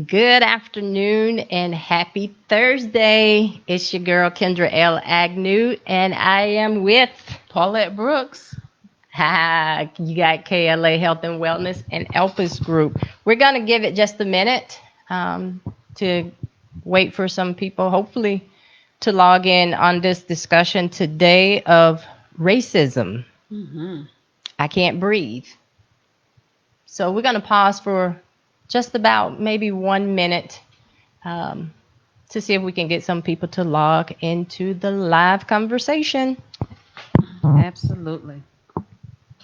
Good afternoon and happy Thursday. It's your girl Kendra L. Agnew, and I am with Paulette Brooks. you got KLA Health and Wellness and Elpis Group. We're going to give it just a minute to wait for some people, hopefully, to log in on this discussion today of racism. Mm-hmm. I can't breathe. So we're going to pause for just about maybe 1 minute um, to see if we can get some people to log into the live conversation. Absolutely.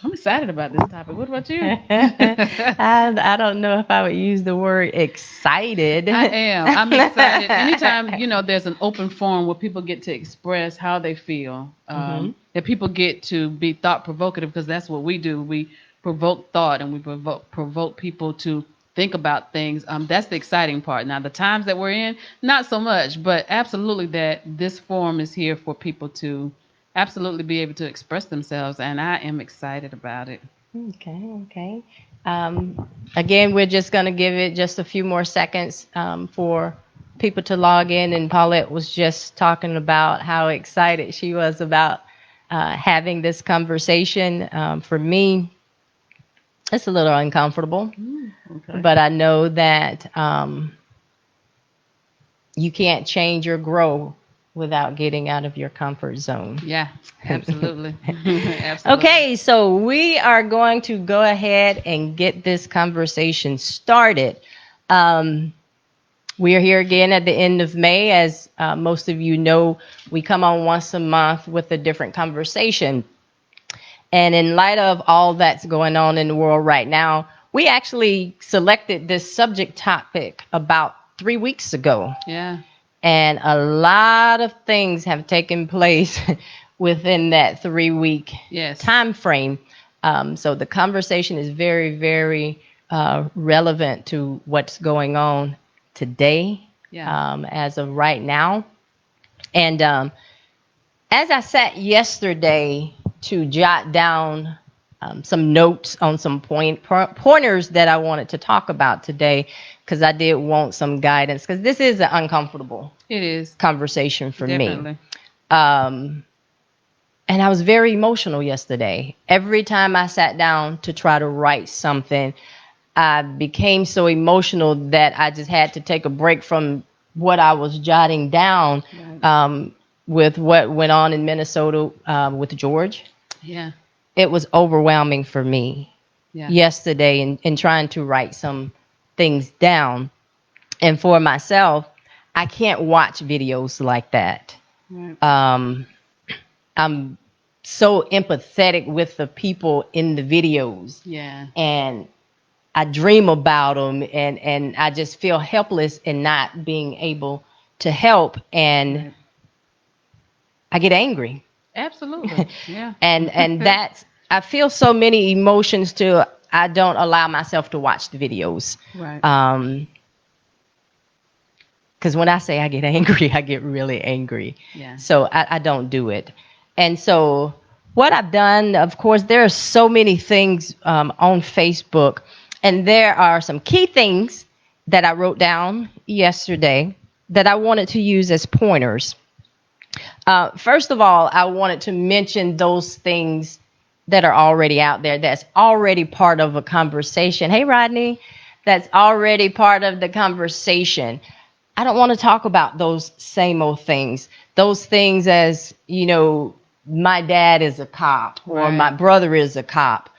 I'm excited about this topic. What about you? I don't know if I would use the word excited. I am. I'm excited. Anytime, there's an open forum where people get to express how they feel, Hmm. that people get to be thought provocative, because that's what we do. We provoke thought and we provoke people to think about things. That's the exciting part. Now, the times that we're in, not so much, but absolutely that this forum is here for people to absolutely be able to express themselves, and I am excited about it. Okay. Again, we're just going to give it just a few more seconds for people to log in. And Paulette was just talking about how excited she was about having this conversation. For me, it's a little uncomfortable, Okay. but I know that you can't change or grow without getting out of your comfort zone. Yeah, absolutely. Absolutely. Okay, so we are going to go ahead and get this conversation started. Um, we are here again at the end of May. As most of you know, we come on once a month with a different conversation. And in light of all that's going on in the world right now, we actually selected this subject topic about 3 weeks ago. Yeah. And a lot of things have taken place within that 3 week Yes. time frame. So the conversation is very, very relevant to what's going on today, Yeah. as of right now. And as I sat yesterday to jot down some notes on some pointers that I wanted to talk about today, because I did want some guidance, because this is an uncomfortable It is. conversation for me. Definitely. Um, and I was very emotional yesterday. Every time I sat down to try to write something, I became so emotional that I just had to take a break from what I was jotting down Right. with what went on in Minnesota with George. Yeah. It was overwhelming for me Yeah. yesterday in trying to write some things down. And for myself, I can't watch videos like that. Right. Um, I'm so empathetic with the people in the videos, Yeah. and I dream about them, and I just feel helpless in not being able to help, and Right. I get angry. Absolutely. Yeah. And that's, I feel so many emotions too. I don't allow myself to watch the videos. Right. Um, because when I say I get angry, I get really angry. Yeah. So I don't do it. And so what I've done, of course, there are so many things on Facebook, and there are some key things that I wrote down yesterday that I wanted to use as pointers. First of all, I wanted to mention those things that are already out there, that's already part of a conversation. Hey, Rodney, that's already part of the conversation. I don't want to talk about those same old things. Those things as, my dad is a cop or my Right. brother is a cop.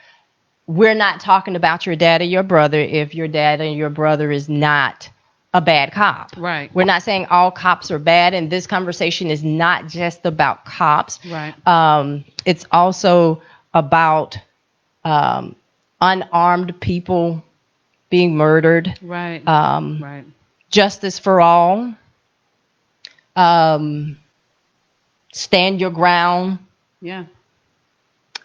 We're not talking about your dad or your brother if your dad and your brother is not a bad cop. Right. We're not saying all cops are bad, and this conversation is not just about cops. Right. It's also about um, unarmed people being murdered, Right. um, Right. justice for all, um, stand your ground. Yeah.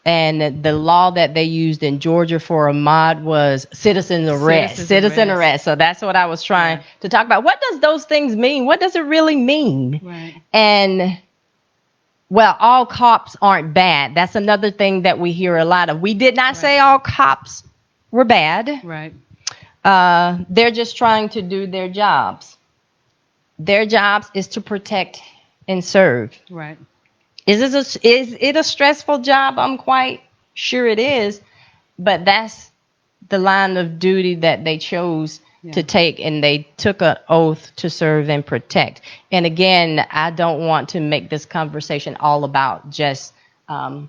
And the law that they used in Georgia for Ahmaud was citizen arrest. Citizens Citizen arrest. arrest. So that's what I was trying Yeah. to talk about. What does those things mean? What does it really mean? Right. And well, all cops aren't bad. That's another thing that we hear a lot of. We did not Right. say all cops were bad. Right. They're just trying to do their jobs. Their jobs is to protect and serve. Right. Is it a stressful job? I'm quite sure it is, but that's the line of duty that they chose Yeah. to take, and they took an oath to serve and protect. And again, I don't want to make this conversation all about just um,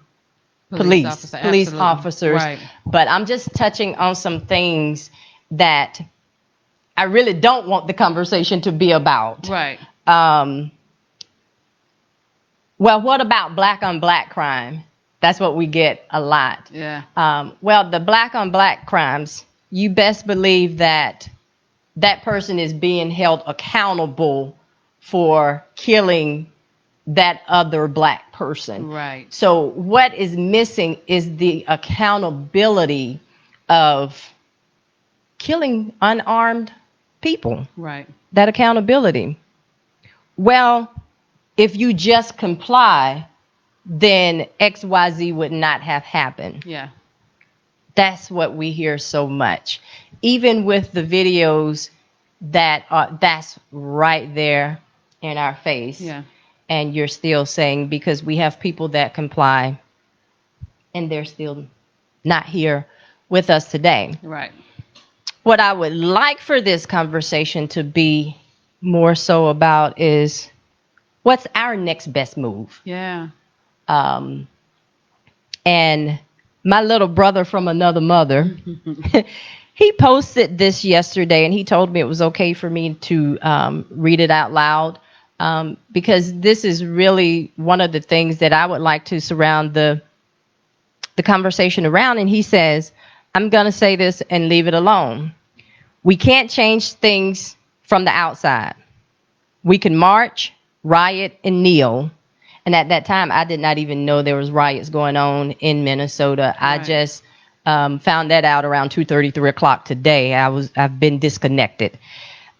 Police officer. police Absolutely. officers, Right. but I'm just touching on some things that I really don't want the conversation to be about. Right. Um, well, what about black on black crime? That's what we get a lot. Yeah. Well, the black on black crimes, you best believe that that person is being held accountable for killing that other black person. Right. So, what is missing is the accountability of killing unarmed people. Right. That accountability. Well, if you just comply, then XYZ would not have happened. Yeah. That's what we hear so much. Even with the videos that are that's right there in our face. Yeah. And you're still saying because we have people that comply and they're still not here with us today. Right. What I would like for this conversation to be more so about is what's our next best move? Yeah. Um, and my little brother from another mother, he posted this yesterday and he told me it was okay for me to read it out loud because this is really one of the things that I would like to surround the conversation around. And he says, I'm going to say this and leave it alone. We can't change things from the outside. We can march, riot, and kneel. And at that time, I did not even know there was riots going on in Minnesota. I Right. just found that out around 2:30, 3 o'clock today. I've been disconnected.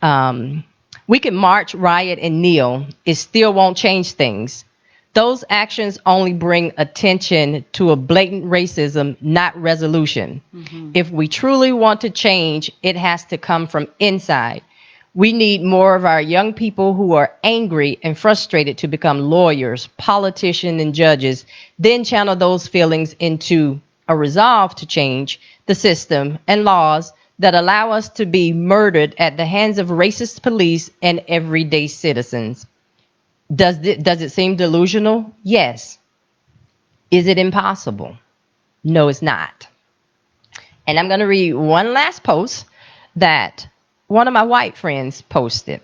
Um, we can march, riot, and kneel. It still won't change things. Those actions only bring attention to a blatant racism, not resolution. Mm-hmm. If we truly want to change, it has to come from inside. We need more of our young people who are angry and frustrated to become lawyers, politicians, and judges, then channel those feelings into a resolve to change the system and laws that allow us to be murdered at the hands of racist police and everyday citizens. Does it seem delusional? Yes. Is it impossible? No, it's not. And I'm going to read one last post that one of my white friends posted.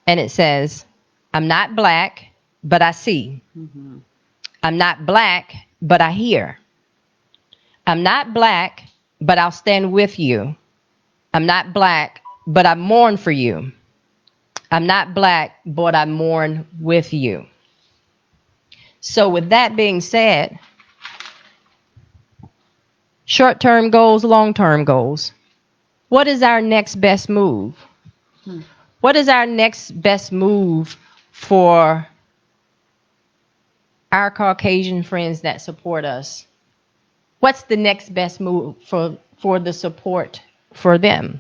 And it says, I'm not black, but I see. Mm-hmm. I'm not black, but I hear. I'm not black, but I'll stand with you. I'm not black, but I mourn for you. I'm not black, but I mourn with you. So, with that being said, short term goals, long term goals. What is our next best move? Hmm. What is our next best move for our Caucasian friends that support us? What's the next best move for the support for them?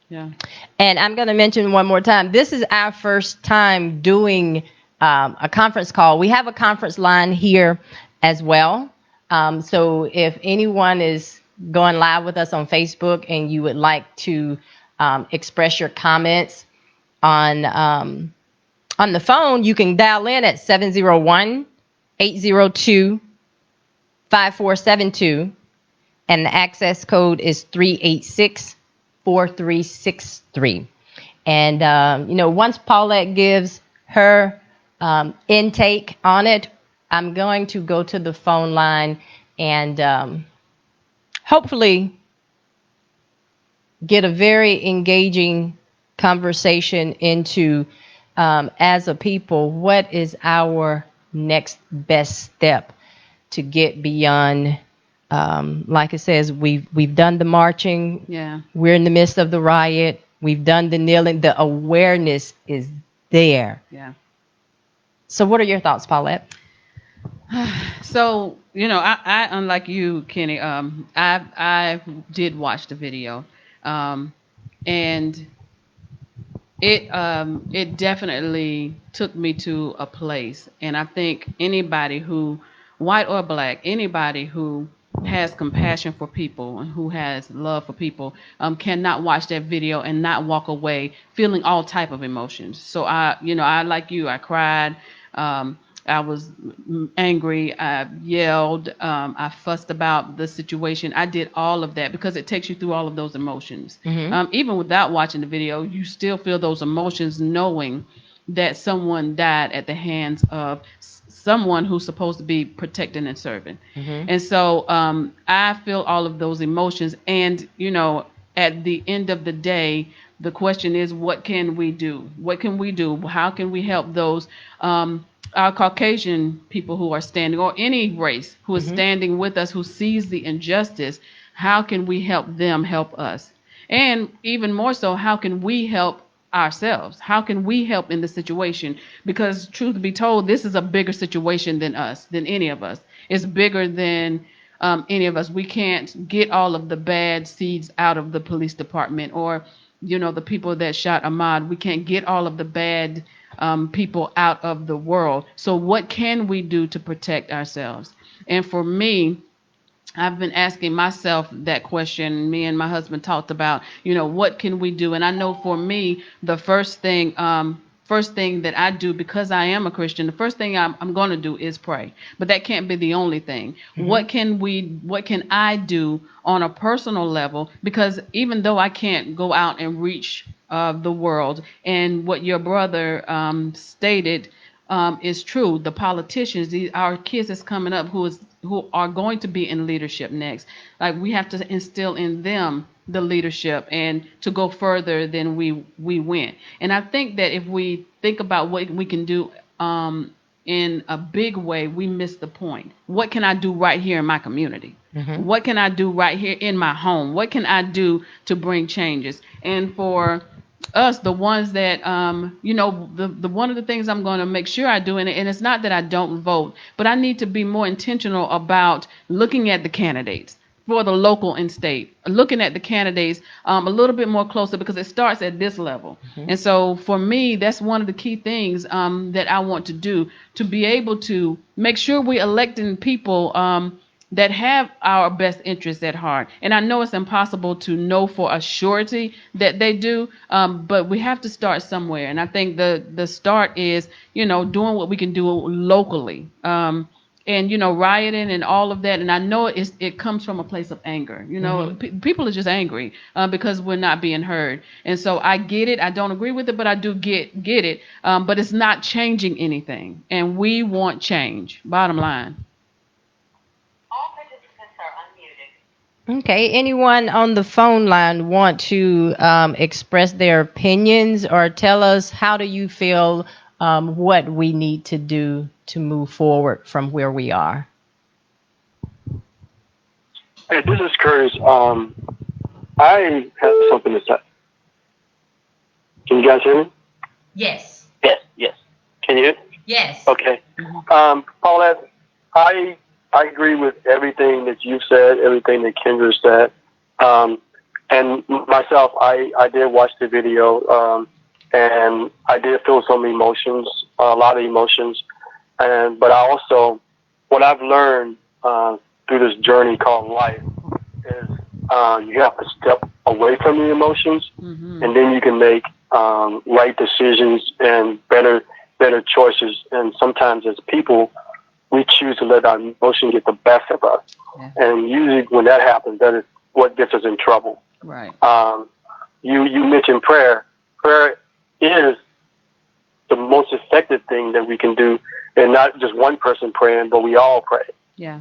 Yeah. And I'm going to mention one more time. This is our first time doing a conference call. We have a conference line here as well. So if anyone is going live with us on Facebook and you would like to express your comments on the phone, you can dial in at 701-802-5472, and the access code is 386-4363. And once Paulette gives her intake on it, I'm going to go to the phone line and hopefully get a very engaging conversation into as a people, what is our next best step to get beyond? Like it says, we've done the marching. Yeah. We're in the midst of the riot. We've done the kneeling. The awareness is there. Yeah. So, what are your thoughts, Paulette? So I unlike you, Kenny, I did watch the video. Um, And it definitely took me to a place, and I think anybody who, white or black, anybody who has compassion for people and who has love for people, cannot watch that video and not walk away feeling all type of emotions. So I like you, I cried. um, I was angry. I yelled. I fussed about the situation. I did all of that because it takes you through all of those emotions. Mm-hmm. Even without watching the video, you still feel those emotions knowing that someone died at the hands of someone who's supposed to be protecting and serving. Mm-hmm. And so I feel all of those emotions. And, at the end of the day, the question is, what can we do? What can we do? How can we help those our Caucasian people who are standing, or any race who is Mm-hmm. standing with us, who sees the injustice? How can we help them help us? And even more so, how can we help ourselves? How can we help in the situation? Because truth be told, this is a bigger situation than us, than any of us. It's bigger than any of us. We can't get all of the bad seeds out of the police department, or the people that shot Ahmad. We can't get all of the bad people out of the world. So what can we do to protect ourselves? And for me, I've been asking myself that question. Me and my husband talked about, what can we do? And I know for me, the first thing that I do, because I am a Christian, the first thing I'm going to do is pray. But that can't be the only thing. Mm-hmm. What can I do on a personal level? Because even though I can't go out and reach the world, and what your brother stated is true. The politicians, our kids that's coming up, who are going to be in leadership next. Like, we have to instill in them the leadership and to go further than we went. And I think that if we think about what we can do in a big way, we miss the point. What can I do right here in my community? Mm-hmm. What can I do right here in my home? What can I do to bring changes? And for us, the ones that the one of the things I'm going to make sure I do, and it's not that I don't vote, but I need to be more intentional about looking at the candidates for the local and state, looking at the candidates a little bit more closer, because it starts at this level. Mm-hmm. And so for me, that's one of the key things that I want to do, to be able to make sure we're electing people that have our best interests at heart. And I know it's impossible to know for a surety that they do, but we have to start somewhere. And I think the start is, doing what we can do locally. And rioting and all of that. And I know it comes from a place of anger. Mm-hmm. People are just angry because we're not being heard. And so I get it. I don't agree with it, but I do get it. But it's not changing anything, and we want change. Bottom line. Okay. Anyone on the phone line want to express their opinions or tell us, how do you feel, what we need to do to move forward from where we are? Hey, this is Curtis. I have something to say. Can you guys hear me? Yes. Yes, yes. Can you hear? Yes. Okay. Paulette, I agree with everything that you've said, everything that Kendra said. And myself, I did watch the video, and I did feel some emotions, a lot of emotions. But I also, what I've learned through this journey called life is you have to step away from the emotions, and then you can make right decisions and better choices. And sometimes as people, we choose to let our emotion get the best of us. Yeah. And usually when that happens, that is what gets us in trouble. Right. You mentioned prayer. Prayer is the most effective thing that we can do, and not just one person praying, but we all pray. Yeah.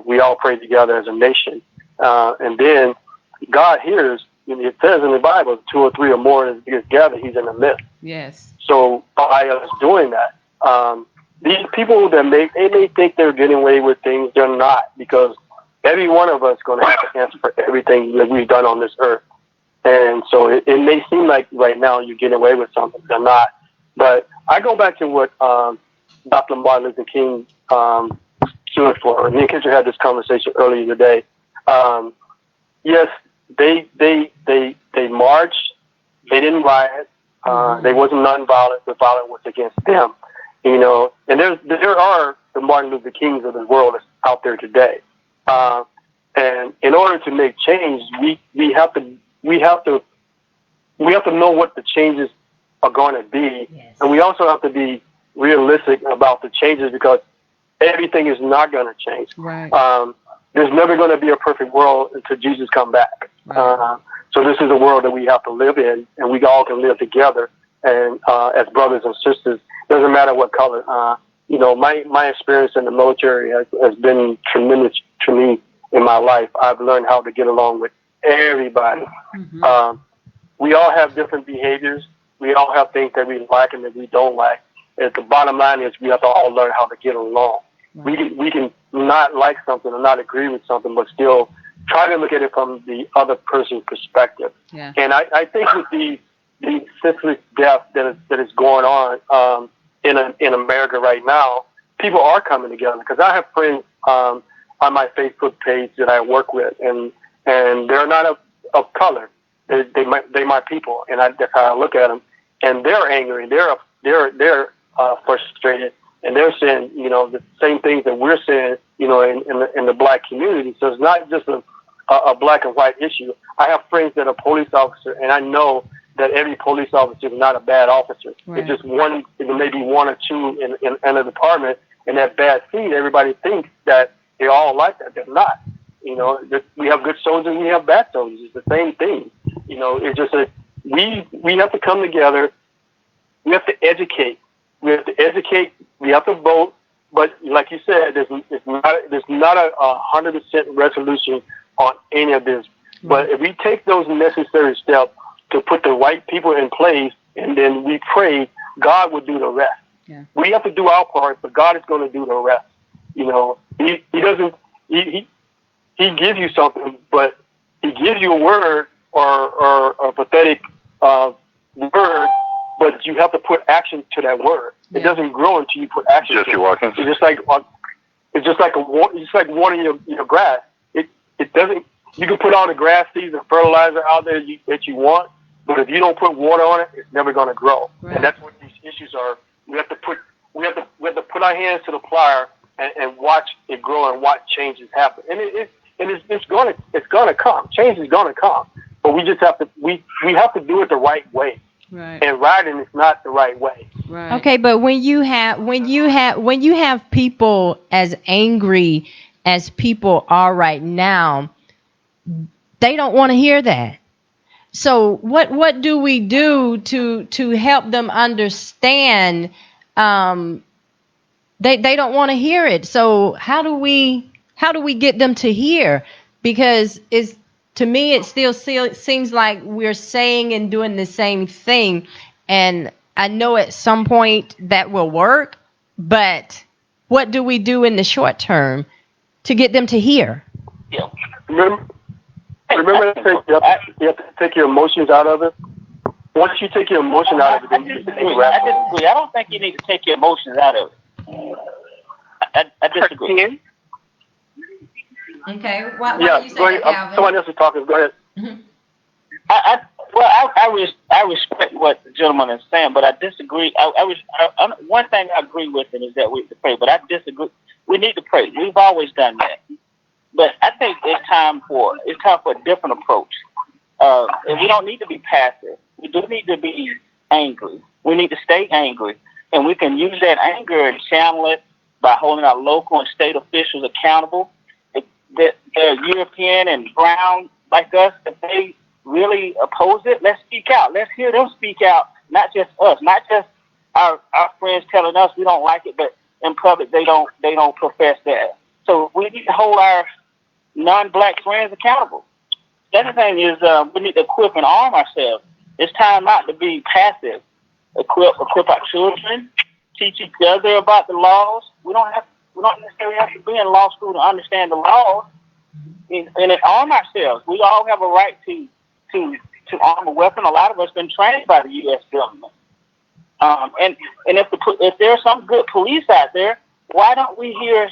We all pray together as a nation. And then God hears. It says in the Bible, 2 or 3 or more is together, He's in the midst. Yes. So by us doing that, these people that may think they're getting away with things, they're not, because every one of us is going to have to answer for everything that we've done on this earth. And so it may seem like right now you're getting away with something, they're not. But I go back to what Dr. Martin Luther King stood for. Me and Kendra had this conversation earlier today. Yes, they marched, They didn't riot. They wasn't nonviolent. The violence was against them. And there are the Martin Luther Kings of the world out there today. And in order to make change, we have to know what the changes are going to be, and we also have to be realistic about the changes because everything is not going to change. Right. There's never going to be a perfect world until Jesus come back. Right. So this is a world that we have to live in, and we all can live together and as brothers and sisters. Doesn't matter what color. My experience in the military has been tremendous to me in my life. I've learned how to get along with everybody. We all have different behaviors. We all have things that we like and that we don't like. And the bottom line is we have to all learn how to get along. Right. We can not like something or not agree with something, but still try to look at it from the other person's perspective. Yeah. And I think with the senseless death that is going on in America right now, people are coming together. Because I have friends on my Facebook page that I work with, and they're not of color. They my people, and that's how I look at them. And they're angry. They're frustrated, and they're saying the same things that we're saying in the black community. So it's not just a black and white issue. I have friends that are police officers, and I know that every police officer is not a bad officer. Right. It's just one, maybe one or two in a department, and that bad seed, everybody thinks that they're all like that. They're not. We have good soldiers and we have bad soldiers. It's the same thing. It's just we have to come together. We have to educate. We have to vote. But like you said, there's not a 100% resolution on any of this. Mm-hmm. But if we take those necessary steps to put the right people in place, and then we pray, God will do the rest. Yeah. We have to do our part, but God is going to do the rest. He doesn't. He gives you something, but he gives you a word or a pathetic word, but you have to put action to that word. Yeah. It doesn't grow until you put action. Jesse Watkins. It's just like watering your grass. It doesn't. You can put all the grass seeds and fertilizer out there that you want, but if you don't put water on it, it's never going to grow. Right. And that's what these issues are. We have to put our hands to the plier and watch it grow and watch changes happen. And it's gonna come. Change is gonna come. But we just have to we have to do it the right way. Right. And rioting is not the right way. Right. Okay, but when you have people as angry as people are right now, they don't want to hear that. So what do we do to help them understand? They don't want to hear it. So how do we get them to hear? Because to me it still seems like we're saying and doing the same thing, and I know at some point that will work, but what do we do in the short term to get them to hear? Yeah. Remember that you have to take your emotions out of it. Once you take your emotion out of it, then you disagree. I don't think you need to take your emotions out of it. I disagree. Okay. Why do you say that, Calvin? Someone else is talking. Go ahead. Mm-hmm. I respect what the gentleman is saying, but I disagree. One thing I agree with it is that we need to pray, but I disagree. We need to pray. We've always done that, but I think it's time for a different approach. And we don't need to be passive. We do need to be angry. We need to stay angry, and we can use that anger and channel it by holding our local and state officials accountable. They're European and brown like us. If they really oppose it, let's speak out. Let's hear them speak out. Not just us, not just our friends telling us we don't like it, but in public they don't profess that. So we need to hold our non-black friends accountable. The other thing is we need to equip and arm ourselves. It's time not to be passive. Equip our children. Teach each other about the laws. We don't necessarily have to be in law school to understand the laws, and arm ourselves. We all have a right to arm a weapon. A lot of us been trained by the U.S. government. And if there's some good police out there, why don't we hear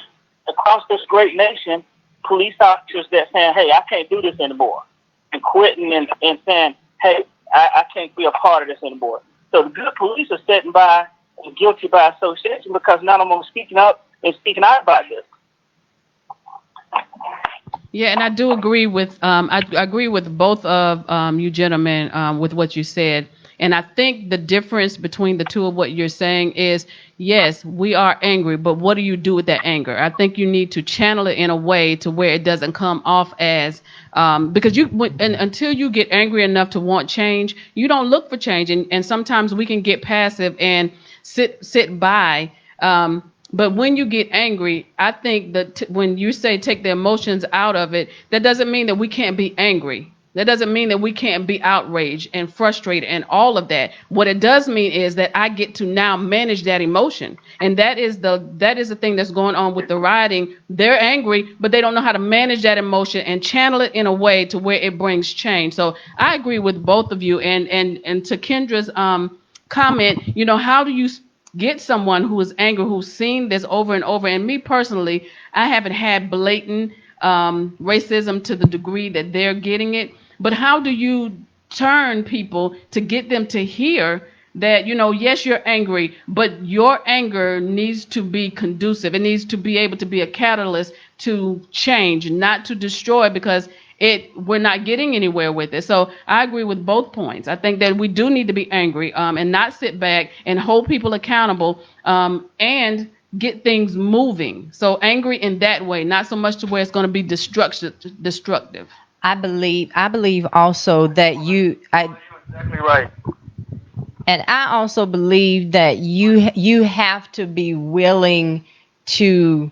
across this great nation police officers that saying, "Hey, I can't do this anymore," and quitting and saying, "Hey, I can't be a part of this anymore. So the good police are sitting by and guilty by association because none of them are speaking up and speaking out about this. Yeah, and I do agree with I agree with both of you gentlemen with what you said. And I think the difference between the two of what you're saying is, yes, we are angry, but what do you do with that anger? I think you need to channel it in a way to where it doesn't come off as because until you get angry enough to want change, you don't look for change, and sometimes we can get passive and sit by. But when you get angry, I think that when you say take the emotions out of it, that doesn't mean that we can't be angry. That doesn't mean that we can't be outraged and frustrated and all of that. What it does mean is that I get to now manage that emotion. And that is the thing that's going on with the rioting. They're angry, but they don't know how to manage that emotion and channel it in a way to where it brings change. So I agree with both of you. And to Kendra's comment, how do you get someone who is angry, who's seen this over and over? And me personally, I haven't had blatant racism to the degree that they're getting it. But how do you turn people to get them to hear that, yes, you're angry, but your anger needs to be conducive. It needs to be able to be a catalyst to change, not to destroy, because we're not getting anywhere with it. So I agree with both points. I think that we do need to be angry and not sit back and hold people accountable and get things moving. So angry in that way, not so much to where it's going to be destructive. I believe also that Exactly right. and I also believe that you have to be willing to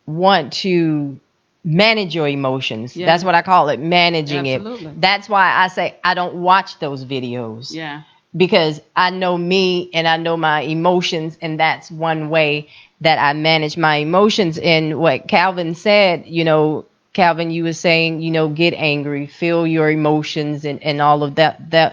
want to manage your emotions. Yeah. That's what I call it, managing Absolutely. it. That's why I say I don't watch those videos. Yeah. Because I know me and I know my emotions, and that's one way that I manage my emotions. And what Calvin said, Calvin, you were saying, get angry, feel your emotions and all of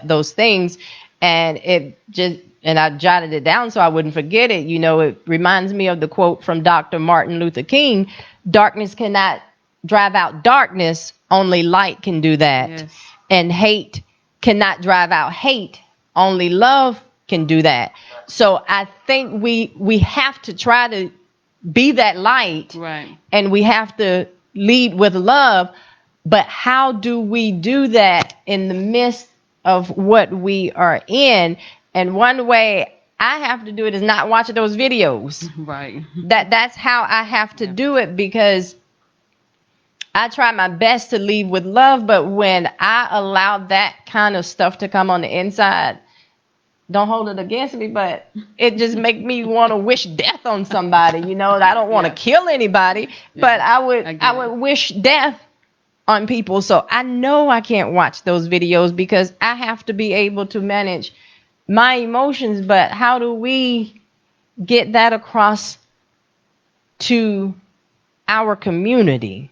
those things. And I jotted it down so I wouldn't forget it. It reminds me of the quote from Dr. Martin Luther King: darkness cannot drive out darkness, only light can do that. Yes. And hate cannot drive out hate, only love can do that. So I think we have to try to be that light, Right. and we have to lead with love. But how do we do that in the midst of what we are in? And one way I have to do it is not watching those videos. Right. That's how I have to do it, because I try my best to lead with love, but when I allow that kind of stuff to come on the inside, don't hold it against me, but it just make me want to wish death on somebody. I don't want to kill anybody, but I would wish death on people. So I know I can't watch those videos because I have to be able to manage my emotions. But how do we get that across to our community?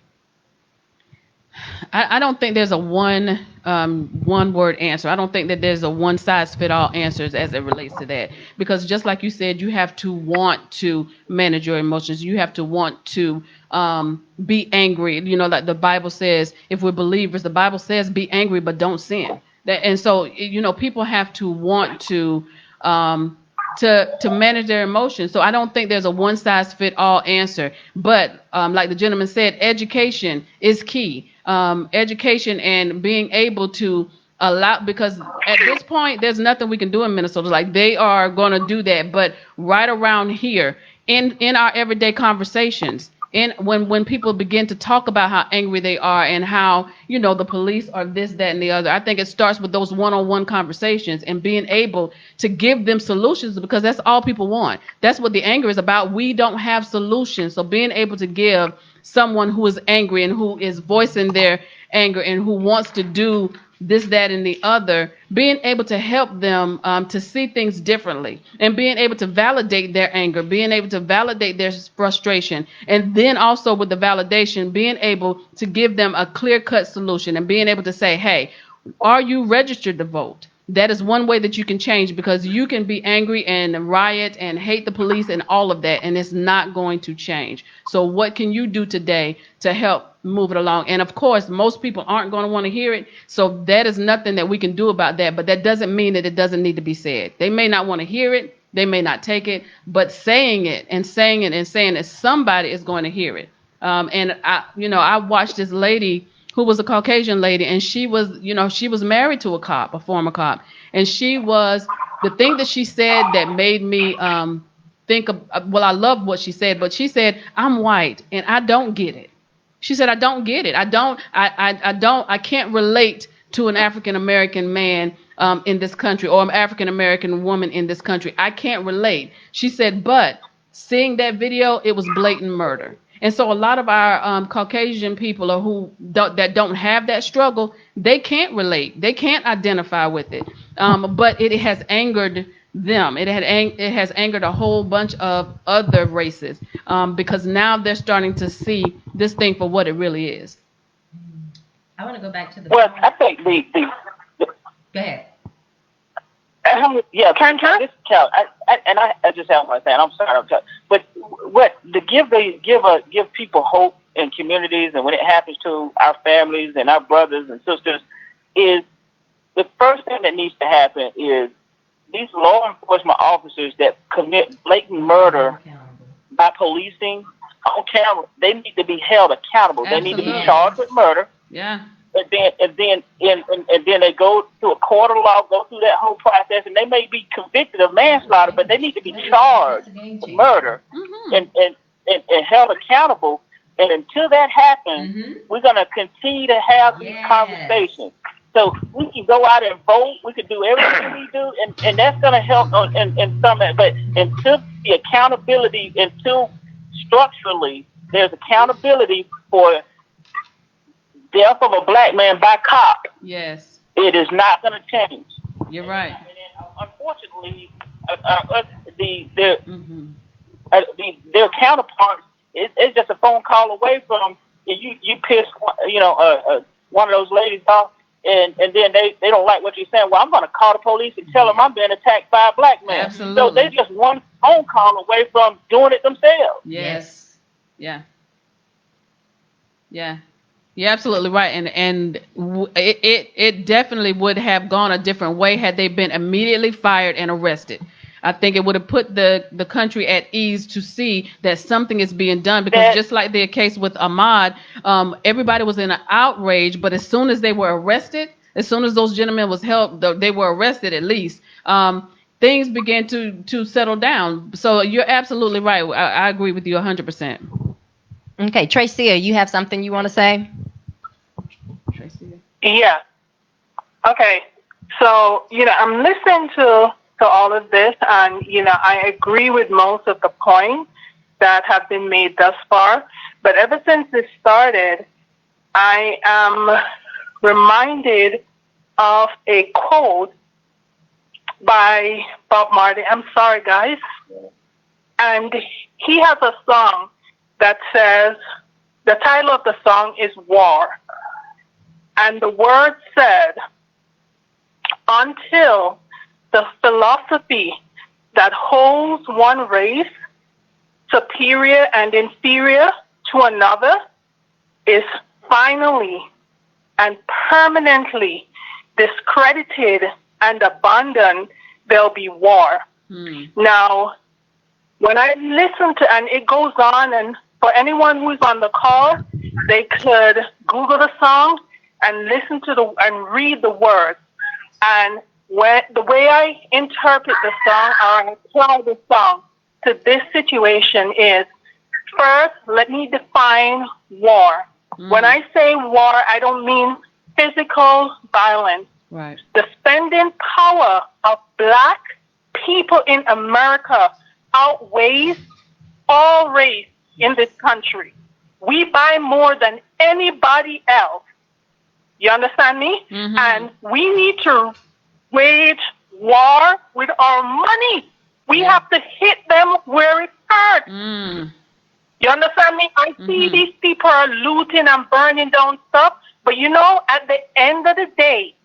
I don't think there's a one word answer. I don't think that there's a one size fit all answers as it relates to that, because just like you said, you have to want to manage your emotions. You have to want to be angry. Like the Bible says, if we're believers, the Bible says be angry but don't sin. And so people have to want to manage their emotions. So I don't think there's a one size fit all answer. But like the gentleman said, education is key. Education and being able to allow, because at this point there's nothing we can do in Minnesota. Like they are going to do that, but right around here in our everyday conversations, and when people begin to talk about how angry they are and how the police are this, that, and the other, I think it starts with those one-on-one conversations and being able to give them solutions, because that's all people want. That's what the anger is about. We don't have solutions. So being able to give someone who is angry and who is voicing their anger and who wants to do this, that, and the other, being able to help them to see things differently, and being able to validate their anger, being able to validate their frustration, and then also with the validation, being able to give them a clear-cut solution, and being able to say, hey, are you registered to vote? That is one way that you can change, because you can be angry and riot and hate the police and all of that, and it's not going to change. So what can you do today to help move it along. And of course, most people aren't going to want to hear it. So that is nothing that we can do about that. But that doesn't mean that it doesn't need to be said. They may not want to hear it. They may not take it. But saying it and saying it and saying it, somebody is going to hear it. And I watched this lady who was a Caucasian lady, and she was married to a former cop. And the thing that she said that made me think of, well, I love what she said, but she said, I'm white and I don't get it. She said, I don't get it. I can't relate to an African American man in this country, or an African American woman in this country. I can't relate. She said, but seeing that video, it was blatant murder. And so a lot of our Caucasian people that don't have that struggle, they can't relate. They can't identify with it. But it has angered them. It has angered a whole bunch of other races because now they're starting to see this thing for what it really is. I want to go back to the. Well, I think the Go ahead. Yeah, this Cal, I just have one thing. I'm sorry, but what to give people hope in communities, and when it happens to our families and our brothers and sisters, is the first thing that needs to happen is these law enforcement officers that commit blatant murder by policing on camera, they need to be held accountable. Absolutely. They need to be charged with murder. Yeah. And then they go to a court of law, go through that whole process, and they may be convicted of manslaughter, but they need to be charged with murder and held accountable. And until that happens, we're going to continue to have these conversations. So we can go out and vote, we can do everything we do, and that's going to help in some. But until the accountability, until structurally there's accountability for death of a black man by cop, yes, it is not going to change. You're right. And unfortunately, their counterparts, it's just a phone call away from you piss one of those ladies off, and then they don't like what you're saying. Well, I'm going to call the police and tell them I'm being attacked by a black man. Absolutely. So they're just one phone call away from doing it themselves. Yes. Yeah. Yeah. You're absolutely right, and it definitely would have gone a different way had they been immediately fired and arrested. I think it would have put the country at ease to see that something is being done, because just like the case with Ahmad, everybody was in an outrage, but as soon as they were arrested, as soon as those gentlemen was held, they were arrested at least, things began to settle down. So you're absolutely right. I agree with you 100%. Okay, Tracy, you have something you want to say? Tracy? Yeah. Okay. So, I'm listening to all of this, and, I agree with most of the points that have been made thus far. But ever since this started, I am reminded of a quote by Bob Marley. I'm sorry, guys. And he has a song that says, the title of the song is War. And the word said, until the philosophy that holds one race superior and inferior to another is finally and permanently discredited and abandoned, there'll be war. Now, when I listen to, and it goes on, and for anyone who's on the call, they could Google the song and listen to and read the words. And the way I interpret the song, or I apply the song to this situation is, first, let me define war. When I say war, I don't mean physical violence. Right. The spending power of black people in America outweighs all race in this country. We buy more than anybody else. You understand me? And we need to wage war with our money. We have to hit them where it hurts. You understand me? I see these people are looting and burning down stuff, but at the end of the day,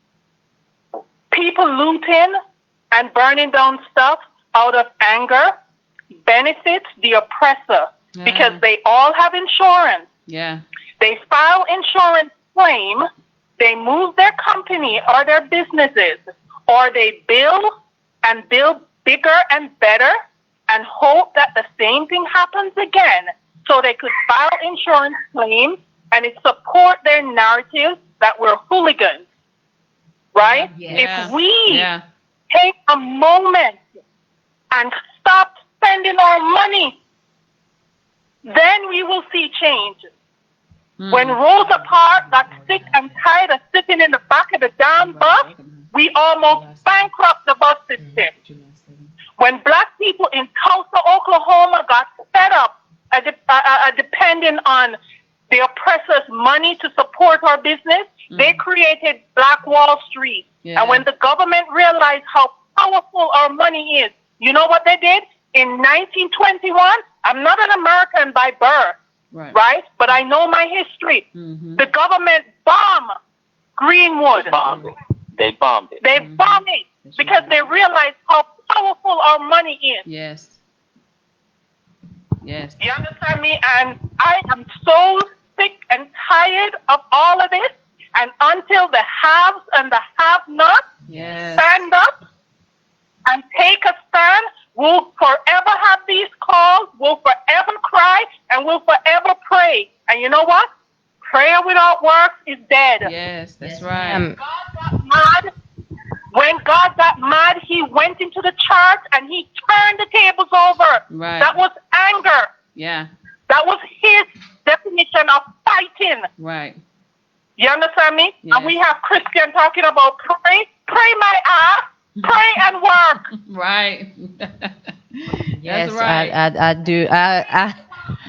people looting and burning down stuff out of anger benefits the oppressor because they all have insurance. Yeah. They file insurance claim, they move their company or their businesses, or they build and build bigger and better and hope that the same thing happens again so they could file insurance claims and it support their narrative that we're hooligans, right? Yeah. If we Yeah. take a moment and stop spending our money, then we will see change. When Rosa Parks got sick and tired of sitting in the back of the damn bus, we almost bankrupt the bus system. When black people in Tulsa, Oklahoma got fed up depending on the oppressor's money to support our business, they created Black Wall Street. Yeah. And when the government realized how powerful our money is, you know what they did? In 1921, I'm not an American by birth, right? But I know my history. The government bombed Greenwood. They bombed it. They bombed it because they realized how powerful our money is. Yes. Yes. You understand me? And I am so sick and tired of all of this. And until the haves and the have-nots stand up and take a stand, we'll forever have these calls, we'll forever cry, and we'll forever pray. And you know what? Prayer without works is dead. Yes, that's right. When God got mad, he went into the church and he turned the tables over. Right. That was anger. Yeah. That was his definition of fighting. Right. You understand me? Yes. And we have Christian talking about pray my ass, pray and work. Right. Yes, That's right. I do.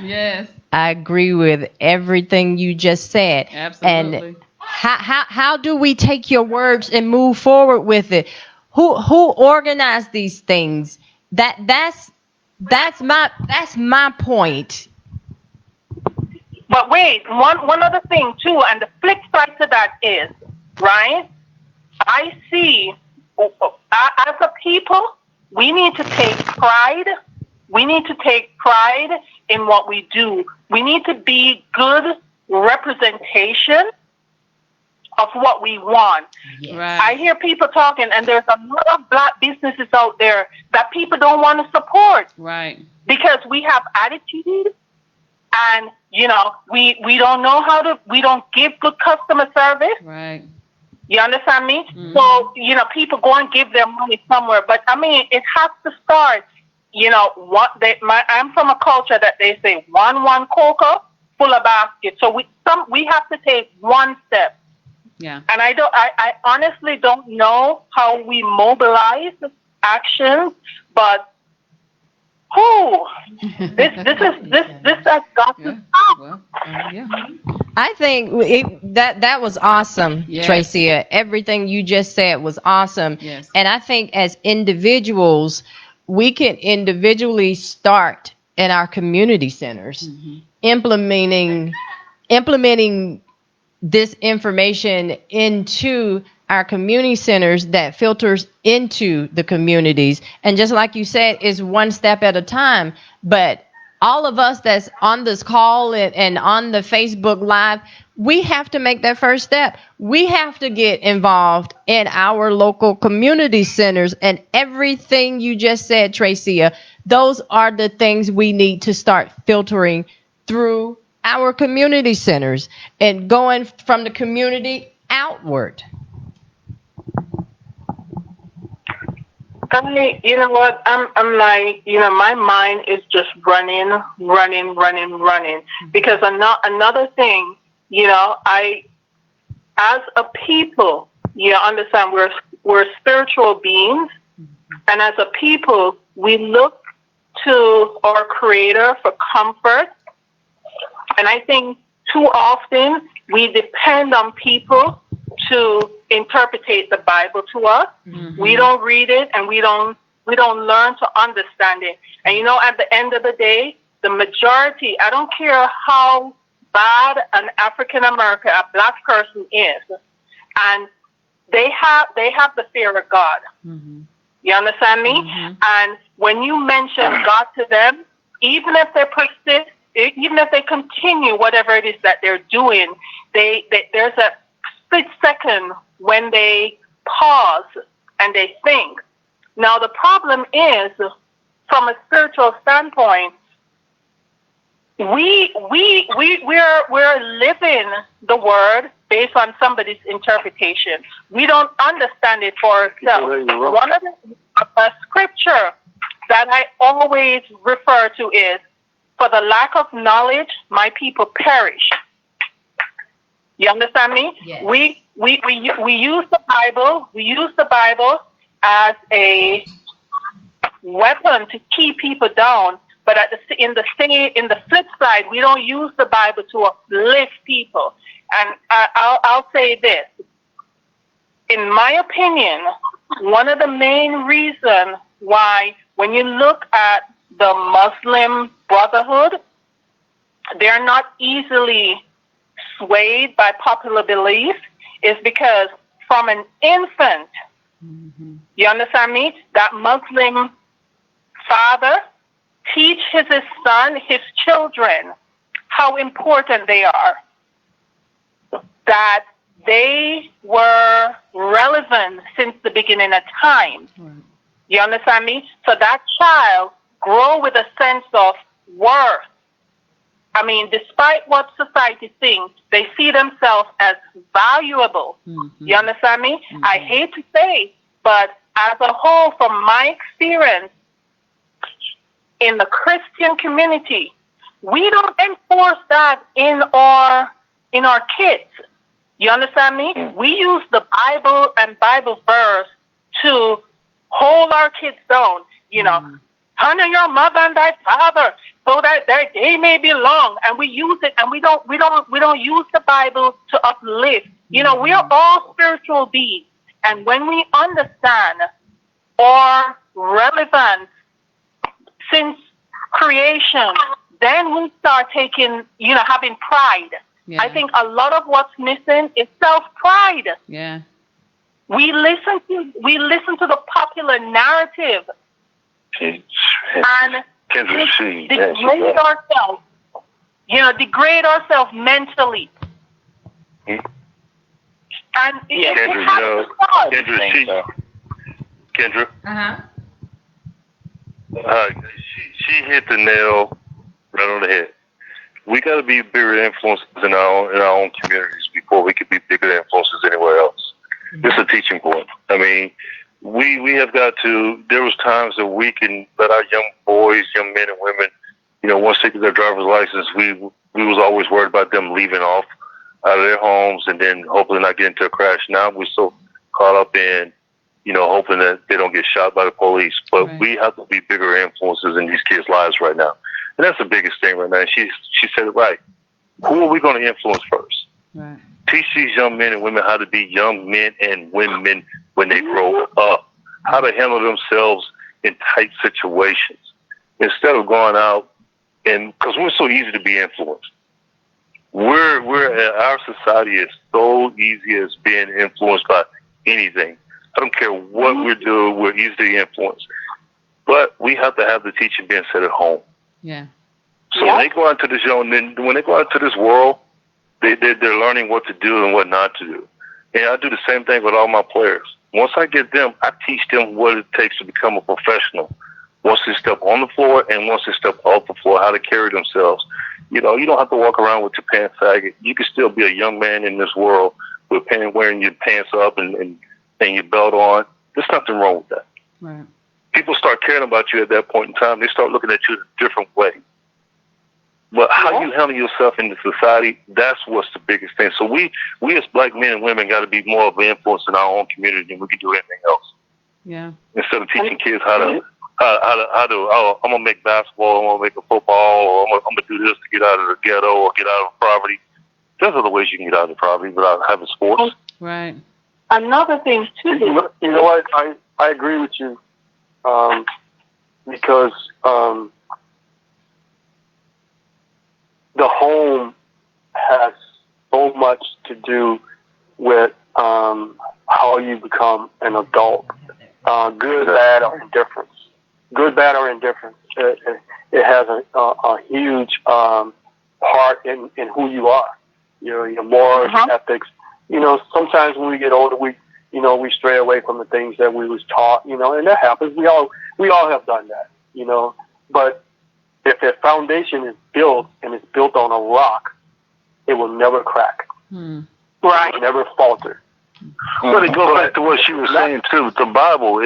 Yes. I agree with everything you just said. Absolutely. And how do we take your words and move forward with it? Who organized these things? That's my point. But wait, one other thing too, and the flip side to that is, right? I see, as a people, we need to take pride. We need to take pride in what we do. We need to be good representation of what we want. Right. I hear people talking, and there's a lot of black businesses out there that people don't want to support. Right. Because we have attitude, and you know, we don't know we don't give good customer service. Right. You understand me? So, you know, people go and give their money somewhere, but I mean, it has to start. You know, I'm from a culture that they say one cocoa, full of basket. So we have to take one step. Yeah. And I honestly don't know how we mobilize actions, but this has got to stop. Well, yeah. I think that was awesome, Yes. Tracy. Everything you just said was awesome. Yes. And I think as individuals, we can individually start in our community centers, implementing this information into our community centers that filters into the communities. And just like you said, it's one step at a time. But all of us that's on this call and on the Facebook Live, we have to make that first step. We have to get involved in our local community centers. And everything you just said, Tracy, those are the things we need to start filtering through our community centers and going from the community outward. You know what? I'm like, you know, my mind is just running. Because another thing, you know, as a people, you understand, we're spiritual beings, and as a people, we look to our Creator for comfort. And I think too often we depend on people to interpretate the Bible to us. We don't read it, and we don't learn to understand it. And you know, at the end of the day, the majority, I don't care how bad an African American, a black person is, and they have the fear of God. You understand me? And when you mention God to them, even if they persist even if they continue whatever it is that they're doing, there's a split second when they pause and they think. Now the problem is, from a spiritual standpoint, we're living the word based on somebody's interpretation. We don't understand it for ourselves. One of a scripture that I always refer to is, "For the lack of knowledge, my people perish." You understand me? Yes. We use the Bible. We use the Bible as a weapon to keep people down. But in the flip side, we don't use the Bible to uplift people. And I'll say this: in my opinion, one of the main reasons why, when you look at the Muslim Brotherhood, they're not easily swayed by popular belief, is because from an infant, you understand me, that Muslim father teaches his son, his children, how important they are, that they were relevant since the beginning of time. You understand me? So that child grow with a sense of worth. I mean, despite what society thinks, they see themselves as valuable. You understand me? I hate to say, but as a whole, from my experience in the Christian community, we don't enforce that in our kids. You understand me? We use the Bible and Bible verse to hold our kids down. You know, honor your mother and thy father, so that they may belong. And we use it, and we don't use the Bible to uplift. You know, we are all spiritual beings, and when we understand our relevance since creation, then we start taking, having pride. Yeah. I think a lot of what's missing is self-pride. Yeah. We listen to the popular narrative and degrade ourselves. Degrade ourselves mentally. And it has to start. Kendra, Uh-huh. she hit the nail right on the head. We got to be bigger influences in our own communities before we can be bigger influences anywhere else. This is a teaching point. I mean, we have got to. There was times that we can let our young boys, young men and women, once they get their driver's license, we was always worried about them leaving off out of their homes and then hopefully not get into a crash. Now we're so caught up in, hoping that they don't get shot by the police. But Right. we have to be bigger influences in these kids' lives right now. And that's the biggest thing right now. And she said it right. Who are we going to influence first? Right. Teach these young men and women how to be young men and women when they grow up, how to handle themselves in tight situations instead of going out and, because we're so easy to be influenced. Our society is so easy as being influenced by anything. I don't care what we're doing, we're easily influenced. But we have to have the teaching being set at home. Yeah. So when they go into this when they go into this world, they're learning what to do and what not to do. And I do the same thing with all my players. Once I get them, I teach them what it takes to become a professional. Once they step on the floor and once they step off the floor, how to carry themselves. You don't have to walk around with your pants sagging. You can still be a young man in this world with wearing your pants up and your belt on. There's nothing wrong with that. Right. People start caring about you at that point in time. They start looking at you in a different way. But how you handle yourself in the society, that's what's the biggest thing. So we as black men and women got to be more of an influence in our own community than we can do anything else. Yeah. Instead of teaching kids how to I'm gonna make basketball, I'm gonna make a football, or I'm gonna do this to get out of the ghetto or get out of poverty. There's other ways you can get out of poverty without having sports. Right. Another thing too. You know what? I agree with you, because the home has so much to do with how you become an adult. Good, bad, or indifference. Good, bad, or indifference. it has a huge part in who you are. Your morals, ethics. Sometimes when we get older, we stray away from the things that we was taught. And that happens. We all have done that. But if that foundation is built and it's built on a rock, it will never crack. Mm. Right. It will never falter. But it goes back to what she was saying too. The Bible.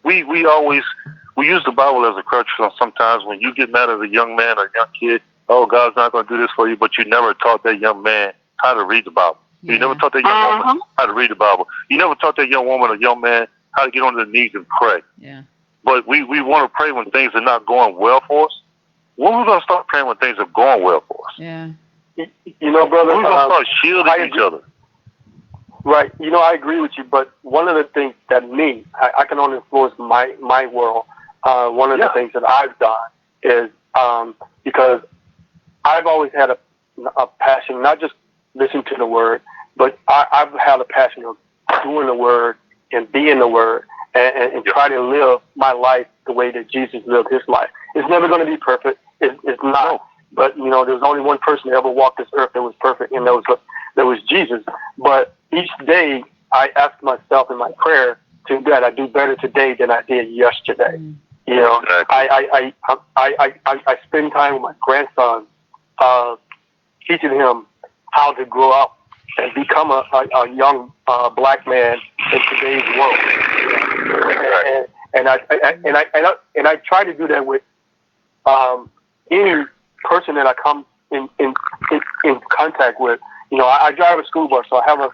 We use the Bible as a crutch. Sometimes when you get mad at a young man or a young kid, oh, God's not going to do this for you, but you never taught that young man how to read the Bible. Yeah. You never taught that young woman how to read the Bible. You never taught that young woman or young man how to get on their knees and pray. Yeah. But we want to pray when things are not going well for us. When are we going to start praying when things are going well for us? Yeah. Brother, we're going to start shielding each other. Right. I agree with you, but one of the things that I can only influence my world. One of the things that I've done is because I've always had a passion, not just listening to the word, but I've had a passion of doing the word and being the word and try to live my life the way that Jesus lived his life. It's never going to be perfect. It's not. But, there's only one person that ever walked this earth that was perfect, and that was Jesus. But each day I ask myself in my prayer to God, I do better today than I did yesterday. I spend time with my grandson, teaching him how to grow up and become a young black man in today's world. And I try to do that with any person that I come in contact with. I drive a school bus, so I have a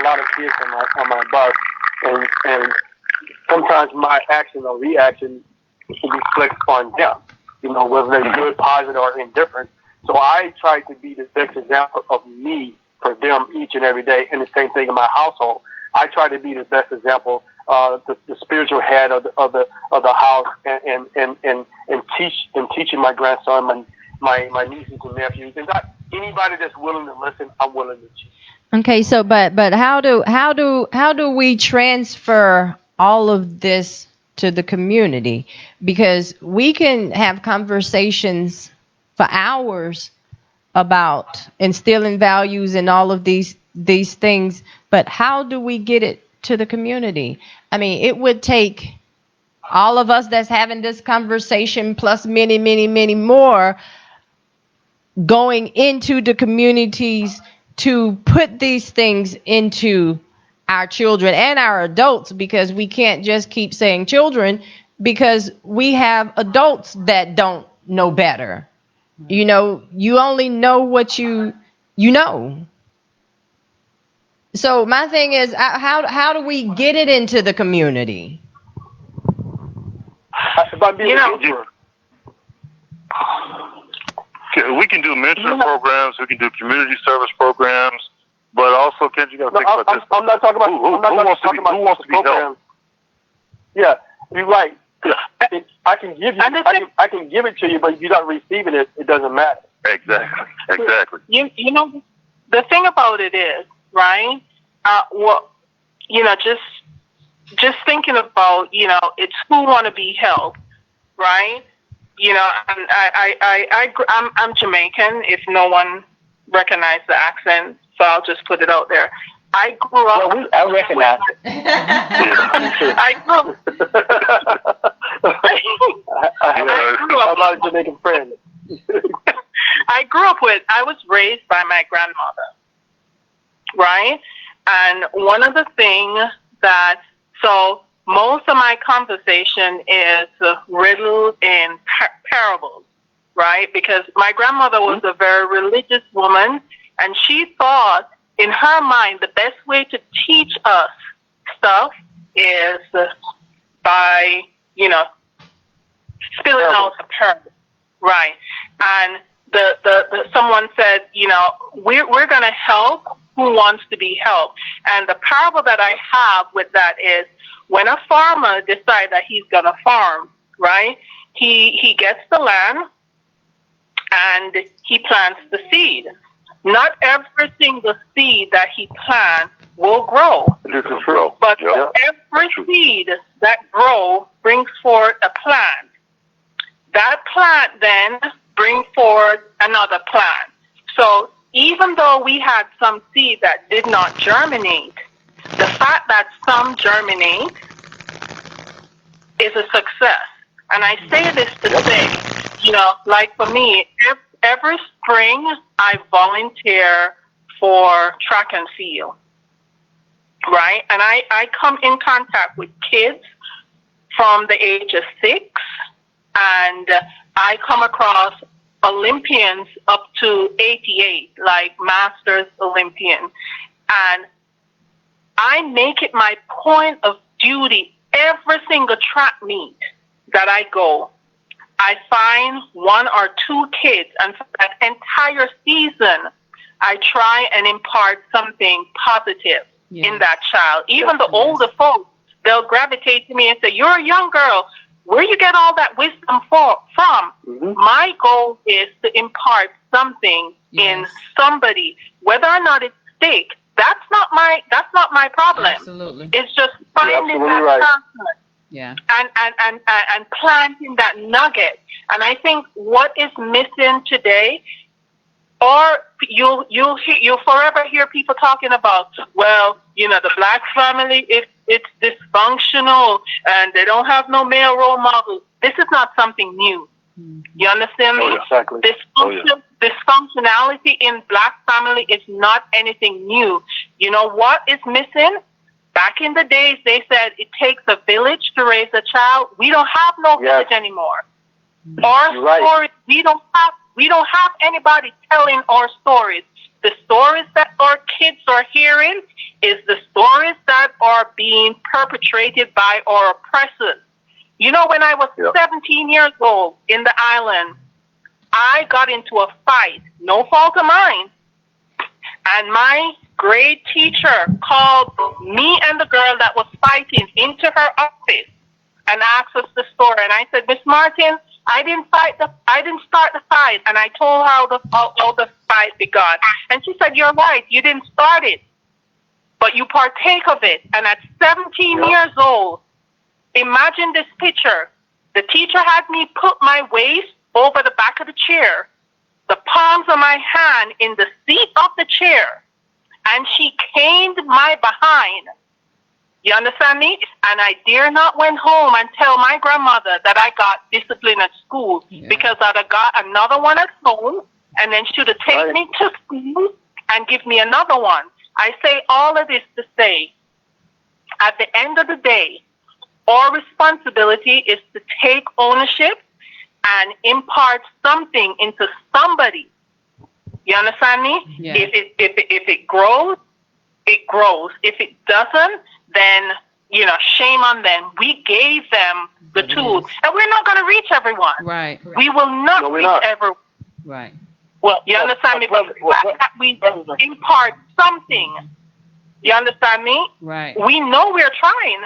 lot of kids on my bus, and sometimes my action or reaction reflects on them. Whether they're good, positive, or indifferent. So I try to be the best example of me for them each and every day, and the same thing in my household. I try to be the best example, the spiritual head of the house, and teaching my grandson, my nieces and nephews, and not anybody that's willing to listen. I'm willing to teach. Okay, so but how do we transfer all of this to the community? Because we can have conversations for hours about instilling values and all of these things, but how do we get it to the community? I mean, it would take all of us that's having this conversation plus many, many, many more going into the communities to put these things into our children and our adults, because we can't just keep saying children, because we have adults that don't know better. You only know what you know. So my thing is, how do we get it into the community? By being we can do mentoring programs. We can do community service programs. But also, Ken, you got to think about this. I'm not talking about who wants to be helped? Yeah, you're right. I can give it to you, but if you're not receiving it, it doesn't matter. Exactly. The thing about it is, right? Just thinking about, it's who want to be helped, right? And I'm Jamaican. If no one recognized the accent, so I'll just put it out there. I grew up. Well, I recognize it. I have a lot of Jamaican friends. I was raised by my grandmother, right? And one of the things so most of my conversation is riddled in parables, right? Because my grandmother was a very religious woman, and she thought, in her mind, the best way to teach us stuff is by, spilling out a parable, right? And the someone said, we're going to help who wants to be helped. And the parable that I have with that is, when a farmer decides that he's going to farm, right, he gets the land and he plants the seed. Not every single seed that he plants will grow. But every seed that grows brings forth a plant. that plant then brings forward another plant. So even though we had some seed that did not germinate, the fact that some germinate is a success. And I say this to say, like for me, every spring I volunteer for track and field, right? And I come in contact with kids from the age of 6, and I come across Olympians up to 88, like Masters Olympian. And I make it my point of duty every single track meet that I go. I find 1 or 2 kids, and for that entire season, I try and impart something positive in that child. Even the older folks, they'll gravitate to me and say, "You're a young girl. Where you get all that wisdom from?" Mm-hmm. My goal is to impart something in somebody, whether or not it's stick. That's not my problem. Absolutely. It's just finding that person. Yeah. And planting that nugget. And I think what is missing today, or you'll forever hear people talking about, well, the black family, it's dysfunctional and they don't have no male role models. This is not something new. You understand me? Exactly. Dysfunctionality in black family is not anything new. You know what is missing? Back in the days, they said it takes a village to raise a child. We don't have no village anymore. Our stories, we don't have anybody telling our stories. The stories that our kids are hearing is the stories that are being perpetrated by our oppressors. When I was 17 years old in the island, I got into a fight, no fault of mine, and my grade teacher called me and the girl that was fighting into her office and asked us the story. And I said, "Miss Martin, I didn't start the fight." And I told her how the fight began. And she said, "You're right. You didn't start it, but you partake of it." And at 17 years old, imagine this picture. The teacher had me put my waist over the back of the chair, the palms of my hand in the seat of the chair, and she caned my behind. You understand me? And I dare not went home and tell my grandmother that I got discipline at school, because I'd have got another one at home, and then she would have taken me to school and give me another one. I say all of this to say, at the end of the day, our responsibility is to take ownership and impart something into somebody. You understand me? Yeah. If it grows, it grows. If it doesn't, then shame on them. We gave them the tools, and we're not going to reach everyone. Right. We will not reach everyone. Right. Well, you understand me? But we impart something. You understand me? Right. We know we're trying.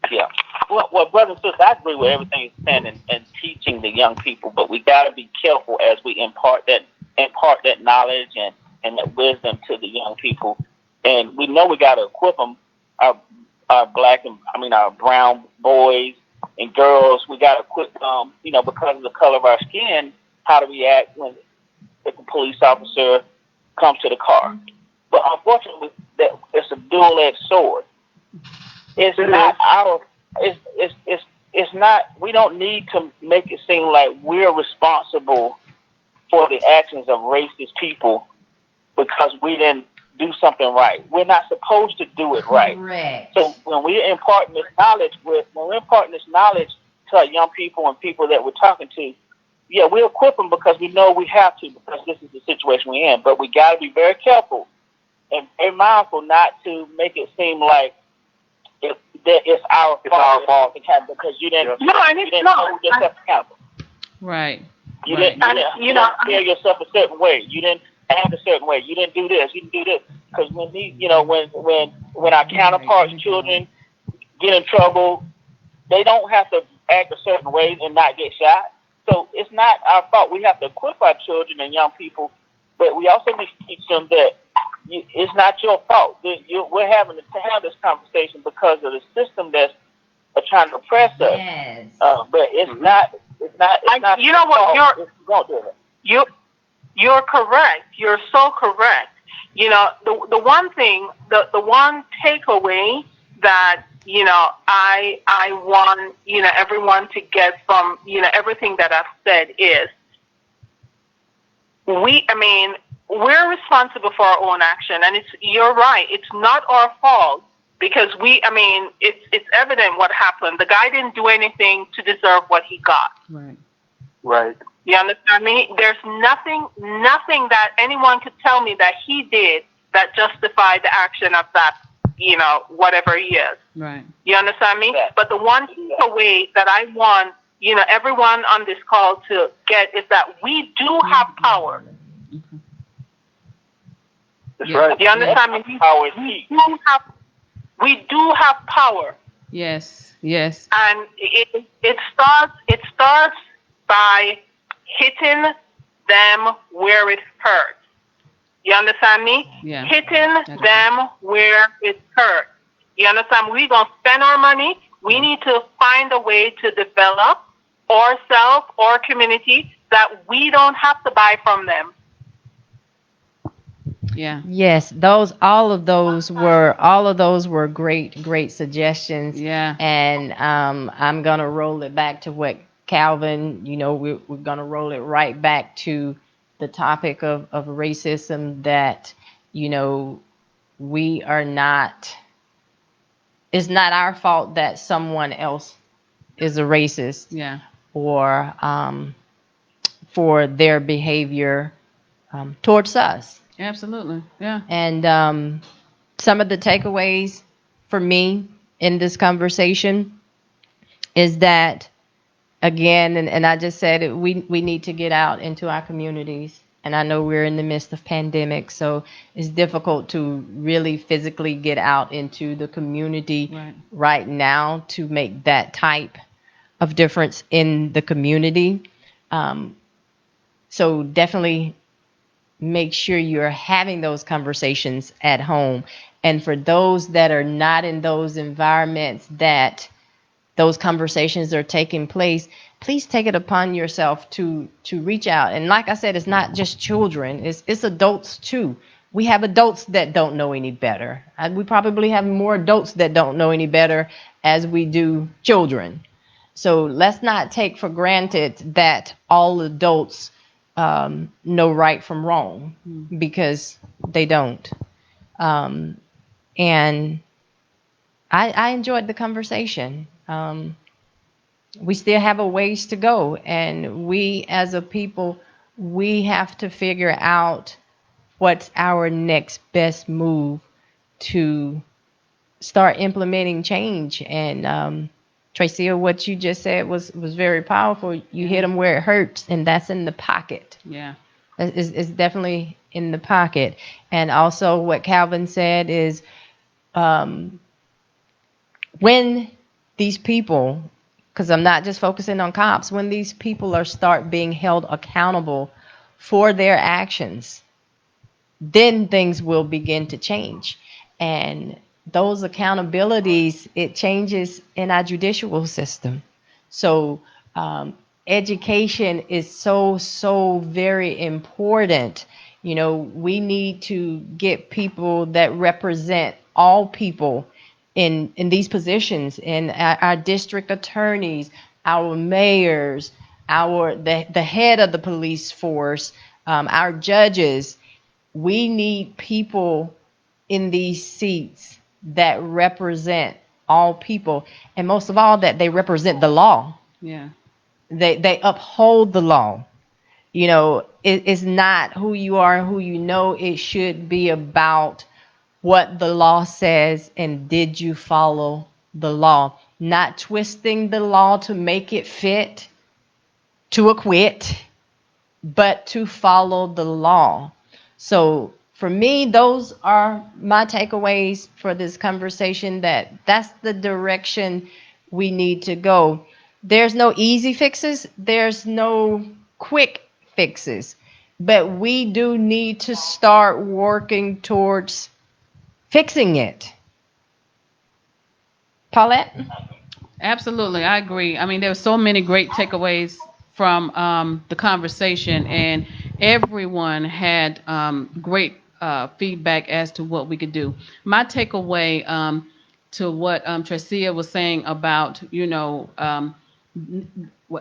Yeah. Well, brothers and sisters, I agree with everything you're saying and teaching the young people, but we got to be careful as we impart that knowledge and that wisdom to the young people. And we know we got to equip them, our our brown boys and girls. We got to equip them, because of the color of our skin, how to react when the police officer comes to the car. But unfortunately, that it's a dual-edged sword. It's not our. It's not. We don't need to make it seem like we're responsible for the actions of racist people because we didn't do something right. We're not supposed to do it right. Correct. So when we're imparting this knowledge, to our young people and people that we're talking to, we equip them because we know we have to, because this is the situation we're in. But we got to be very careful and very mindful not to make it seem like it's our fault because you didn't hold yourself accountable. Right. You didn't feel yourself a certain way. You didn't act a certain way. You didn't do this. You didn't do this. Because when our counterparts' children get in trouble, they don't have to act a certain way and not get shot. So it's not our fault. We have to equip our children and young people, but we also need to teach them that it's not your fault. We're having to have this conversation because of the system that's trying to oppress us. Yes. But it's not. It's not. It's not. You know what? Don't do it. You're correct. You're so correct. You know, the one thing, the one takeaway that, you know, I want, you know, everyone to get from, you know, everything that I've said is we're responsible for our own action, and you're right. It's not our fault because it's evident what happened. The guy didn't do anything to deserve what he got. Right. Right. You understand me? There's nothing that anyone could tell me that he did that justified the action of that, you know, whatever he is. Right. You understand me? Yeah. But the one takeaway that I want, you know, everyone on this call to get is that we do have power. That's Yeah. right. You understand me? Power is key. We do have power. Yes. Yes. And it starts by hitting them where it hurts. You understand me? Yeah. Hitting them where it hurts. You understand? We're going to spend our money. We need to find a way to develop ourselves or community that we don't have to buy from them. Yeah. Yes, all of those were great suggestions. Yeah. And I'm gonna roll it back to what Calvin, you know, we're gonna roll it right back to the topic of racism that, you know, we are not, it's not our fault that someone else is a racist Yeah. or for their behavior towards us. Absolutely. Yeah. And some of the takeaways for me in this conversation is that, again, and I just said it, we need to get out into our communities. And I know we're in the midst of pandemic, so it's difficult to really physically get out into the community right now to make that type of difference in the community. So definitely make sure you're having those conversations at home. And for those that are not in those environments that those conversations are taking place, please take it upon yourself to reach out. And like I said, it's not just children, it's adults too. We have adults that don't know any better. We probably have more adults that don't know any better as we do children. So let's not take for granted that all adults know right from wrong, because they don't. And I enjoyed the conversation. We still have a ways to go, and we as a people, we have to figure out what's our next best move to start implementing change. And Tracy, what you just said was very powerful. You hit them where it hurts, and that's in the pocket. Yeah. It's definitely in the pocket. And also what Calvin said is when these people, because I'm not just focusing on cops, when these people start being held accountable for their actions, then things will begin to change. And those accountabilities, it changes in our judicial system. So education is so very important. You know, we need to get people that represent all people in these positions, in our district attorneys, our mayors, the head of the police force, our judges. We need people in these seats that represent all people, and most of all, that they represent the law. Yeah. They uphold the law. You know, it's not who you are and who you know. It should be about what the law says and did you follow the law, not twisting the law to make it fit to acquit, but to follow the law. So for me, those are my takeaways for this conversation, that's the direction we need to go. There's no easy fixes. There's no quick fixes, but we do need to start working towards fixing it. Paulette? Absolutely, I agree. I mean, there were so many great takeaways from the conversation, and everyone had great feedback as to what we could do. My takeaway to what Trecia was saying about,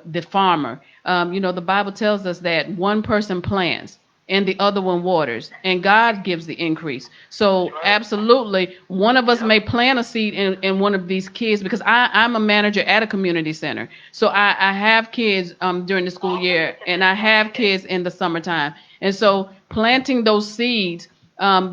the farmer. The Bible tells us that one person plants and the other one waters, and God gives the increase. So, absolutely, one of us may plant a seed in one of these kids, because I'm a manager at a community center. So, I have kids during the school year, and I have kids in the summertime. And so, planting those seeds,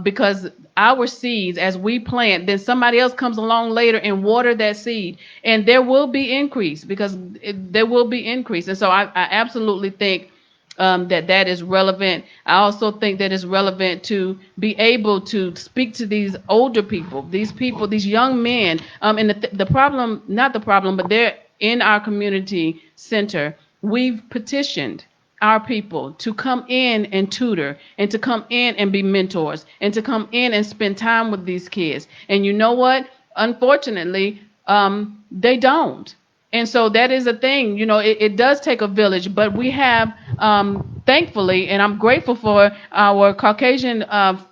because our seeds, as we plant, then somebody else comes along later and water that seed, and there will be increase, because there will be increase. And so I absolutely think that is relevant. I also think that it's relevant to be able to speak to these older people, these young men. And the problem, not the problem, but they're in our community center. We've petitioned our people to come in and tutor, and to come in and be mentors, and to come in and spend time with these kids. And you know what? Unfortunately, they don't. And so that is a thing. It does take a village, but we have, thankfully, and I'm grateful for our Caucasian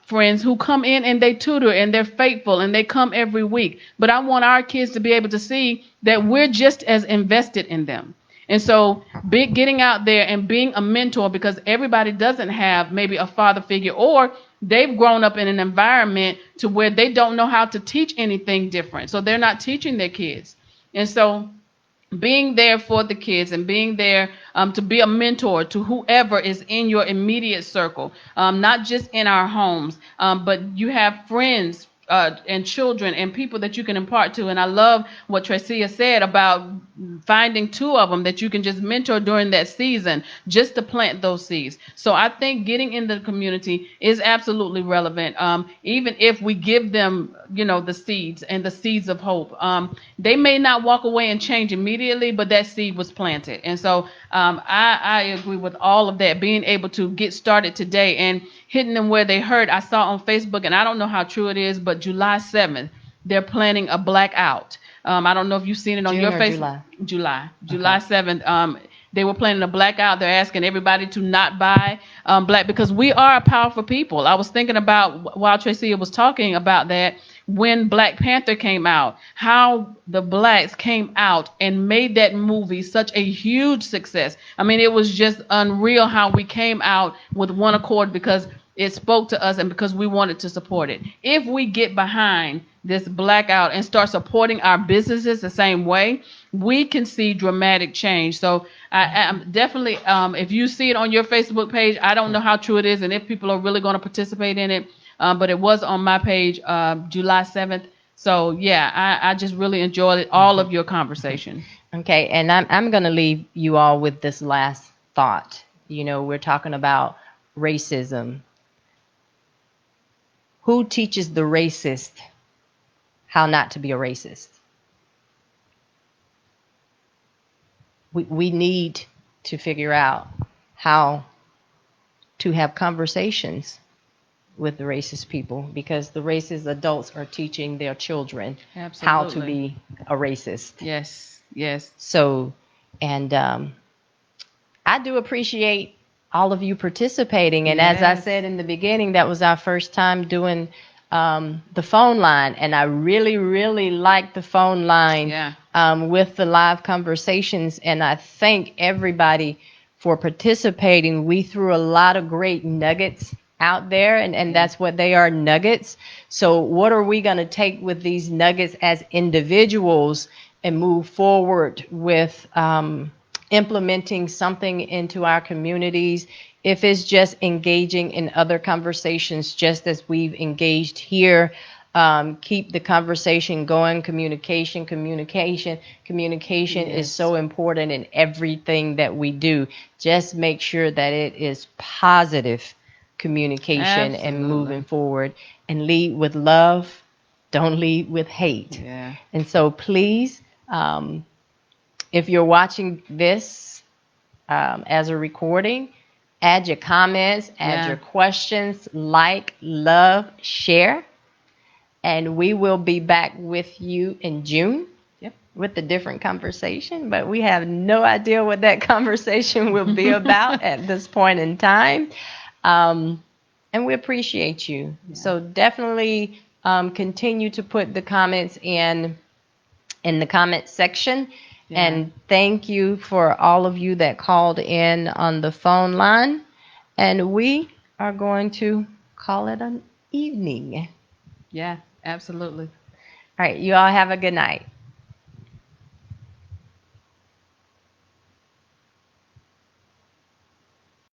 friends who come in and they tutor, and they're faithful, and they come every week. But I want our kids to be able to see that we're just as invested in them. And so, getting out there and being a mentor, because everybody doesn't have maybe a father figure, or they've grown up in an environment to where they don't know how to teach anything different. So they're not teaching their kids. And so, being there for the kids, and being there to be a mentor to whoever is in your immediate circle, not just in our homes, but you have friends and children and people that you can impart to. And I love what Tracia said about finding two of them that you can just mentor during that season, just to plant those seeds. So I think getting in the community is absolutely relevant. Even if we give them, the seeds and the seeds of hope, they may not walk away and change immediately, but that seed was planted. And so I agree with all of that, being able to get started today and hitting them where they hurt. I saw on Facebook, and I don't know how true it is, but July 7th, they're planning a blackout. I don't know if you've seen it on June your or Facebook. July? July 7th. They were planning a blackout. They're asking everybody to not buy black, because we are a powerful people. I was thinking about, while Tracia was talking about that, when Black Panther came out, how the blacks came out and made that movie such a huge success. I mean, it was just unreal how we came out with one accord, because it spoke to us and because we wanted to support it. If we get behind this blackout and start supporting our businesses the same way, we can see dramatic change. So I'm definitely, if you see it on your Facebook page, I don't know how true it is and if people are really going to participate in it, but it was on my page July 7th. So yeah, I just really enjoyed all of your conversation. Okay, and I'm going to leave you all with this last thought. We're talking about racism. Who teaches the racist how not to be a racist? We need to figure out how to have conversations with the racist people, because the racist adults are teaching their children how to Absolutely. be a racist. Yes. So, and I do appreciate all of you participating. And as I Yes. said in the beginning, that was our first time doing the phone line. And I really, really like the phone line Yeah. with the live conversations. And I thank everybody for participating. We threw a lot of great nuggets out there, and that's what they are, nuggets. So what are we going to take with these nuggets as individuals and move forward with implementing something into our communities? If it's just engaging in other conversations, just as we've engaged here, keep the conversation going. Communication Yes. is so important in everything that we do. Just make sure that it is positive communication and Absolutely. moving forward, and lead with love. Don't lead with hate. Yeah. And so please, if you're watching this as a recording, add your comments, add Yeah. your questions, like, love, share, and we will be back with you in June. Yep. with a different conversation, but we have no idea what that conversation will be about at this point in time. And we appreciate you. Yeah. So definitely continue to put the comments in the comment section. Yeah. And thank you for all of you that called in on the phone line. And we are going to call it an evening. Yeah, absolutely. All right, you all have a good night.